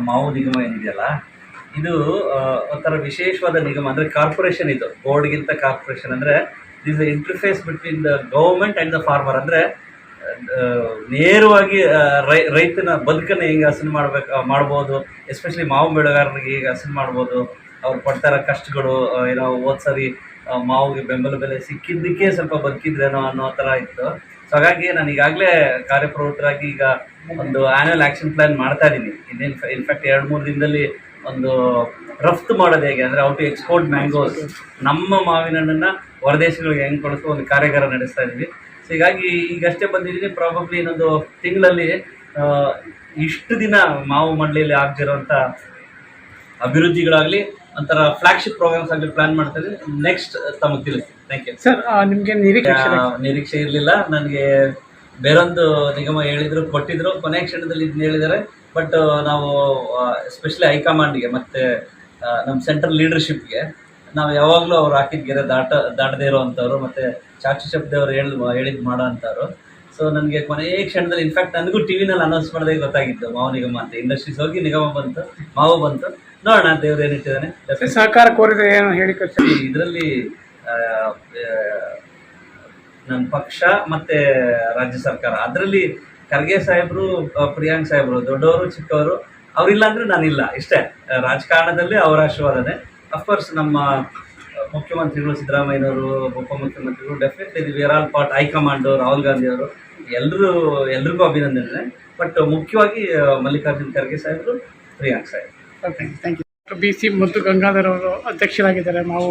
ಮಾವು ನಿಗಮ ಏನಿದೆಯಲ್ಲ, ಇದು ಒಂಥರ ವಿಶೇಷವಾದ ನಿಗಮ. ಅಂದರೆ ಕಾರ್ಪೊರೇಷನ್ ಇದು, ಬೋರ್ಡ್ಗಿಂತ ಕಾರ್ಪೊರೇಷನ್. ಅಂದರೆ this interface between the government and the farmer. ಅಂದರೆ ನೇರವಾಗಿ ರೈತನ ಬದುಕನ್ನು ಹೇಗೆ ಹಸನು ಮಾಡ್ಬೋದು, ಎಸ್ಪೆಷಲಿ ಮಾವು ಬೆಳೆಗಾರರಿಗೆ ಹೇಗೆ ಹಸನು ಮಾಡ್ಬೋದು, ಅವ್ರು ಪಡ್ತಾ ಇರೋ ಕಷ್ಟಗಳು, ಏನೋ ಹೋದ ಸರಿ ಮಾವಿಗೆ ಬೆಂಬಲ ಬೆಲೆ ಸಿಕ್ಕಿದ್ದಕ್ಕೆ ಸ್ವಲ್ಪ ಬದುಕಿದ್ರೇನೋ ಅನ್ನೋ ಥರ ಇತ್ತು. ಸೊ ಹಾಗಾಗಿ ನಾನು ಈಗಾಗಲೇ ಕಾರ್ಯಪ್ರವೃತ್ತರಾಗಿ ಈಗ ಒಂದು ಆ್ಯನ್ಯುವಲ್ ಆ್ಯಕ್ಷನ್ ಪ್ಲ್ಯಾನ್ ಮಾಡ್ತಾ ಇದ್ದೀನಿ. ಇನ್ಫ್ಯಾಕ್ಟ್ 2-3 ದಿನದಲ್ಲಿ ಒಂದು ರಫ್ತು ಮಾಡೋದು ಹೇಗೆ, ಅಂದರೆ ಔ ಟು ಎಕ್ಸ್ಪೋರ್ಟ್ ಮ್ಯಾಂಗೋಸ್, ನಮ್ಮ ಮಾವಿನ ಹಣ್ಣನ್ನು ಹೊರದೇಶಗಳಿಗೆ ಹೆಂಗೆ ಕೊಡಿಸೋ ಒಂದು ಕಾರ್ಯಾಗಾರ ನಡೆಸ್ತಾ ಇದ್ದೀವಿ. ಸೊ ಹೀಗಾಗಿ ಈಗಷ್ಟೇ ಬಂದಿದ್ದೀನಿ. ಪ್ರಾಬಬ್ಲಿ ಇನ್ನೊಂದು ತಿಂಗಳಲ್ಲಿ ಇಷ್ಟು ದಿನ ಮಾವು ಮಂಡಳಿಯಲ್ಲಿ ಆಗದಿರೋಂಥ ಅಭಿವೃದ್ಧಿಗಳಾಗಲಿ, ಒಂಥರ ಫ್ಲಾಗ್ಶಿಪ್ ಪ್ರೋಗ್ರಾಮ್ಸ್ ಆಗಲಿ ಪ್ಲಾನ್ ಮಾಡ್ತಾ ಇದ್ದೀನಿ. ನೆಕ್ಸ್ಟ್ ತಮಗೆ ತಿಳಿಸ್ತೀನಿ. Thank you sir. ನಿಮಗೆ ನಿರೀಕ್ಷೆ ಇರಲಿಲ್ಲ. ನನಗೆ ಬೇರೊಂದು ನಿಗಮ ಹೇಳಿದರು, ಕೊಟ್ಟಿದ್ದರು, ಕೊನೆಯ ಕ್ಷಣದಲ್ಲಿ ಇದನ್ನ ಹೇಳಿದ್ದಾರೆ. ಬಟ್ ನಾವು ಎಸ್ಪೆಷಲಿ ಹೈಕಮಾಂಡ್ಗೆ ಮತ್ತು ನಮ್ಮ ಸೆಂಟ್ರಲ್ ಲೀಡರ್ಶಿಪ್ಗೆ ನಾವು ಯಾವಾಗಲೂ ಅವ್ರು ಹಾಕಿದ ಗೆರೆ ದಾಟದೇ ಇರೋವಂಥವ್ರು, ಮತ್ತು ಚಾಚು ಶಬ್ದವ್ರು ಹೇಳಿದ್ದು ಮಾಡೋ ಅಂಥವ್ರು. ಸೊ ನನಗೆ ಕೊನೆಯ ಕ್ಷಣದಲ್ಲಿ, ಇನ್ಫ್ಯಾಕ್ಟ್ ನನಗೂ ಟಿ ವಿನಲ್ಲಿ ಅನೌನ್ಸ್ ಮಾಡೋದೇ ಗೊತ್ತಾಗಿತ್ತು ಮಾವು ನಿಗಮ ಅಂತ. ಇಂಡಸ್ಟ್ರೀಸ್ ಹೋಗಿ ನಿಗಮ ಬಂತು, ಮಾವು ಬಂತು. ನೋಡೋಣ ದೇವ್ರು ಏನಿಟ್ಟಿದ್ದಾನೆ. ಸಹಕಾರ ಕೋರಿದ್ರೆ ಏನು ಹೇಳಿ ಇದರಲ್ಲಿ ನನ್ನ ಪಕ್ಷ ಮತ್ತು ರಾಜ್ಯ ಸರ್ಕಾರ, ಅದರಲ್ಲಿ ಖರ್ಗೆ ಸಾಹೇಬರು, ಪ್ರಿಯಾಂಕ್ ಸಾಹೇಬರು, ದೊಡ್ಡವರು ಚಿಕ್ಕವರು, ಅವರಿಲ್ಲ ಅಂದರೆ ನಾನಿಲ್ಲ. ಇಷ್ಟೇ. ರಾಜಕಾರಣದಲ್ಲಿ ಅವರ ಆಶೀರ್ವಾದನೆ. ಅಫ್ಕೋರ್ಸ್ ನಮ್ಮ ಮುಖ್ಯಮಂತ್ರಿಗಳು ಸಿದ್ದರಾಮಯ್ಯನವರು, ಉಪಮುಖ್ಯಮಂತ್ರಿಗಳು, definitely we are all part. High command, Rahul Gandhi ಅವರು, ಎಲ್ರಿಗೂ ಅಭಿನಂದನೆ. ಬಟ್ ಮುಖ್ಯವಾಗಿ ಮಲ್ಲಿಕಾರ್ಜುನ್ ಖರ್ಗೆ ಸಾಹೇಬರು, ಪ್ರಿಯಾಂಕ್ ಸಾಹೇಬ್. Thank you. BC Muddu Gangadhar ಅವರು ಅಧ್ಯಕ್ಷರಾಗಿದ್ದಾರೆ. ನಾವು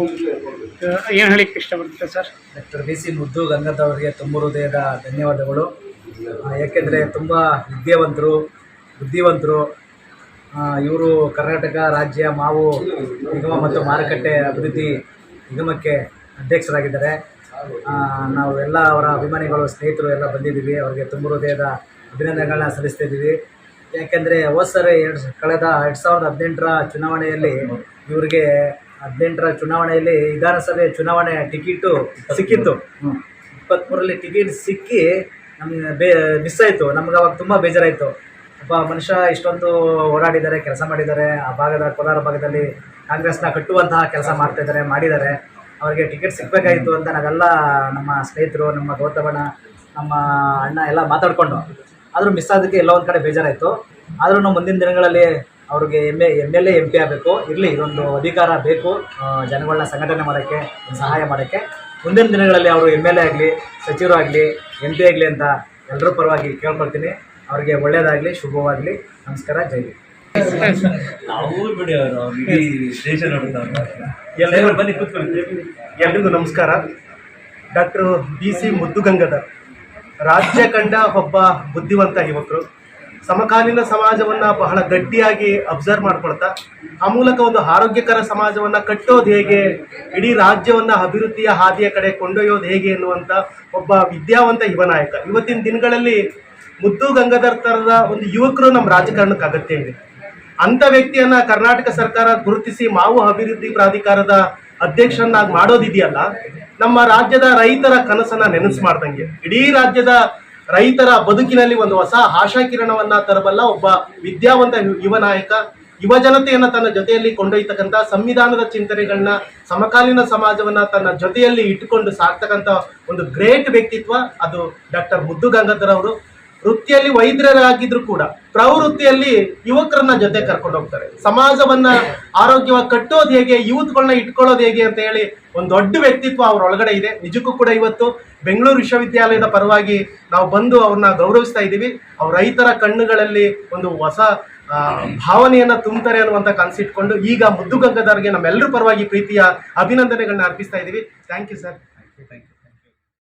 ಏನು ಹೇಳಿಕ್ಕೆ ಇಷ್ಟಪಡ್ತೀರಾ sir? Doctor BC Muddu Gangadhar ಅವರಿಗೆ ತುಂಬ ಹೃದಯದ ಧನ್ಯವಾದಗಳು. ಯಾಕೆಂದರೆ ತುಂಬ ವಿದ್ಯಾವಂತರು, ಬುದ್ಧಿವಂತರು. ಇವರು ಕರ್ನಾಟಕ ರಾಜ್ಯ ಮಾವು ನಿಗಮ ಮತ್ತು ಮಾರುಕಟ್ಟೆ ಅಭಿವೃದ್ಧಿ ನಿಗಮಕ್ಕೆ ಅಧ್ಯಕ್ಷರಾಗಿದ್ದಾರೆ. ನಾವು ಎಲ್ಲ ಅವರ ಅಭಿಮಾನಿಗಳು, ಸ್ನೇಹಿತರು ಎಲ್ಲ ಬಂದಿದ್ದೀವಿ. ಅವರಿಗೆ ತುಂಬ ಹೃದಯದ ಅಭಿನಂದನೆಗಳನ್ನ ಸಲ್ಲಿಸ್ತಿದ್ದೀವಿ. ಯಾಕೆಂದರೆ ಸರಿ ಕಳೆದ 2018ರ ಚುನಾವಣೆಯಲ್ಲಿ ಇವರಿಗೆ 18ರ ಚುನಾವಣೆಯಲ್ಲಿ ವಿಧಾನಸಭೆ ಚುನಾವಣೆ ಟಿಕೆಟು ಸಿಕ್ಕಿತ್ತು. 23ರಲ್ಲಿ ಟಿಕೆಟ್ ಸಿಕ್ಕಿ ನಮಗೆ ಮಿಸ್ ಆಯಿತು. ನಮ್ಗೆ ಅವಾಗ ತುಂಬ ಬೇಜಾರಾಯಿತು. ಒಬ್ಬ ಮನುಷ್ಯ ಇಷ್ಟೊಂದು ಓಡಾಡಿದ್ದಾರೆ, ಕೆಲಸ ಮಾಡಿದ್ದಾರೆ. ಆ ಭಾಗದ ಕೋಲಾರ ಭಾಗದಲ್ಲಿ ಕಾಂಗ್ರೆಸ್ನ ಕಟ್ಟುವಂತಹ ಕೆಲಸ ಮಾಡಿದ್ದಾರೆ. ಅವರಿಗೆ ಟಿಕೆಟ್ ಸಿಗಬೇಕಾಗಿತ್ತು ಅಂತ ನಾವೆಲ್ಲ ನಮ್ಮ ಸ್ನೇಹಿತರು, ನಮ್ಮ ಗೌತಮಣ್ಣ, ನಮ್ಮ ಅಣ್ಣ ಎಲ್ಲ ಮಾತಾಡಿಕೊಂಡು, ಆದರೂ ಮಿಸ್ ಆಗೋದಕ್ಕೆ ಎಲ್ಲೋ ಒಂದು ಕಡೆ ಬೇಜಾರಾಯಿತು. ಆದ್ರೂ ಮುಂದಿನ ದಿನಗಳಲ್ಲಿ ಅವ್ರಿಗೆ MLA MP ಆಗಬೇಕು. ಇರಲಿ, ಇದೊಂದು ಅಧಿಕಾರ ಬೇಕು ಜನಗಳನ್ನ ಸಂಘಟನೆ ಮಾಡೋಕ್ಕೆ, ಸಹಾಯ ಮಾಡೋಕ್ಕೆ. ಮುಂದಿನ ದಿನಗಳಲ್ಲಿ ಅವರು MLA ಆಗಲಿ, ಸಚಿವರು ಆಗಲಿ, MP ಆಗಲಿ ಅಂತ ಎಲ್ಲರ ಪರವಾಗಿ ಕೇಳ್ಕೊಳ್ತೀನಿ. ಅವ್ರಿಗೆ ಒಳ್ಳೆಯದಾಗಲಿ, ಶುಭವಾಗಲಿ. ನಮಸ್ಕಾರ. ಜೈ ಹಿಂದ್. ಅವ್ರು ಬಿಡಿ, ಅವರು ಇಡೀ ದೇಶ ಎಲ್ಲರಿಗೂ ಬನ್ನಿ ಕೂತ್ಕೊಳ್ಳಿ. ಎಲ್ರಿಗೂ ನಮಸ್ಕಾರ. ಡಾಕ್ಟರ್ BC ಮುದ್ದು ಗಂಗಾಧರ್ ರಾಜ್ಯ ಕಂಡ ಒಬ್ಬ ಬುದ್ಧಿವಂತ ಯುವಕರು. ಸಮಕಾಲೀನ ಸಮಾಜವನ್ನು ಬಹಳ ಗಟ್ಟಿಯಾಗಿ ಅಬ್ಸರ್ವ್ ಮಾಡ್ಕೊಳ್ತಾ, ಆ ಮೂಲಕ ಒಂದು ಆರೋಗ್ಯಕರ ಸಮಾಜವನ್ನು ಕಟ್ಟೋದು ಹೇಗೆ, ಇಡೀ ರಾಜ್ಯವನ್ನು ಅಭಿವೃದ್ಧಿಯ ಹಾದಿಯ ಕಡೆ ಕೊಂಡೊಯ್ಯೋದು ಹೇಗೆ ಎನ್ನುವಂಥ ಒಬ್ಬ ವಿದ್ಯಾವಂತ ಯುವ ನಾಯಕ. ಇವತ್ತಿನ ದಿನಗಳಲ್ಲಿ ಮುದ್ದು ಗಂಗಾಧರ್ ಥರದ ಒಂದು ಯುವಕರು ನಮ್ಮ ರಾಜಕಾರಣಕ್ಕೆ ಅಗತ್ಯ ಇದೆ. ಅಂಥ ವ್ಯಕ್ತಿಯನ್ನು ಕರ್ನಾಟಕ ಸರ್ಕಾರ ಗುರುತಿಸಿ ಮಾವು ಅಭಿವೃದ್ಧಿ ಪ್ರಾಧಿಕಾರದ ಅಧ್ಯಕ್ಷರನ್ನಾಗಿ ಮಾಡೋದಿದೆಯಲ್ಲ, ನಮ್ಮ ರಾಜ್ಯದ ರೈತರ ಕನಸನ್ನ ನೆನಸು ಮಾಡ್ದಂಗೆ, ಇಡೀ ರಾಜ್ಯದ ರೈತರ ಬದುಕಿನಲ್ಲಿ ಒಂದು ಹೊಸ ಆಶಾಕಿರಣವನ್ನ ತರಬಲ್ಲ ಒಬ್ಬ ವಿದ್ಯಾವಂತ ಯುವ ನಾಯಕ. ಯುವ ಜನತೆಯನ್ನ ತನ್ನ ಜೊತೆಯಲ್ಲಿ ಕೊಂಡೊಯ್ತಕ್ಕಂಥ, ಸಂವಿಧಾನದ ಚಿಂತನೆಗಳನ್ನ, ಸಮಕಾಲೀನ ಸಮಾಜವನ್ನ ತನ್ನ ಜೊತೆಯಲ್ಲಿ ಇಟ್ಟುಕೊಂಡು ಸಾಕ್ತಕ್ಕಂಥ ಒಂದು ಗ್ರೇಟ್ ವ್ಯಕ್ತಿತ್ವ ಅದು ಡಾಕ್ಟರ್ ಮುದ್ದು ಗಂಗಾಧರ್ ಅವರು. ವೃತ್ತಿಯಲ್ಲಿ ವೈದ್ಯರಾಗಿದ್ರು ಕೂಡ ಪ್ರವೃತ್ತಿಯಲ್ಲಿ ಯುವಕರನ್ನ ಜೊತೆ ಕರ್ಕೊಂಡು ಹೋಗ್ತಾರೆ. ಸಮಾಜವನ್ನ ಆರೋಗ್ಯವಾಗಿ ಕಟ್ಟೋದು ಹೇಗೆ, ಯೂತ್ಗಳನ್ನ ಇಟ್ಕೊಳ್ಳೋದು ಹೇಗೆ ಅಂತ ಹೇಳಿ ಒಂದು ದೊಡ್ಡ ವ್ಯಕ್ತಿತ್ವ ಅವರೊಳಗಡೆ ಇದೆ. ನಿಜಕ್ಕೂ ಕೂಡ ಇವತ್ತು ಬೆಂಗಳೂರು ವಿಶ್ವವಿದ್ಯಾಲಯದ ಪರವಾಗಿ ನಾವು ಬಂದು ಅವ್ರನ್ನ ಗೌರವಿಸ್ತಾ ಇದ್ದೀವಿ. ಅವ್ರ ರೈತರ ಕಣ್ಣುಗಳಲ್ಲಿ ಒಂದು ಹೊಸ ಭಾವನೆಯನ್ನ ತುಂಬ್ತಾರೆ ಅನ್ನುವಂಥ ಕನಸಿಟ್ಕೊಂಡು ಈಗ ಮುದ್ದು ಗಂಗಾಧರ್ಗೆ ನಮ್ಮೆಲ್ಲರ ಪರವಾಗಿ ಪ್ರೀತಿಯ ಅಭಿನಂದನೆಗಳನ್ನ ಅರ್ಪಿಸ್ತಾ ಇದ್ದೀವಿ. Thank you sir. Thank you.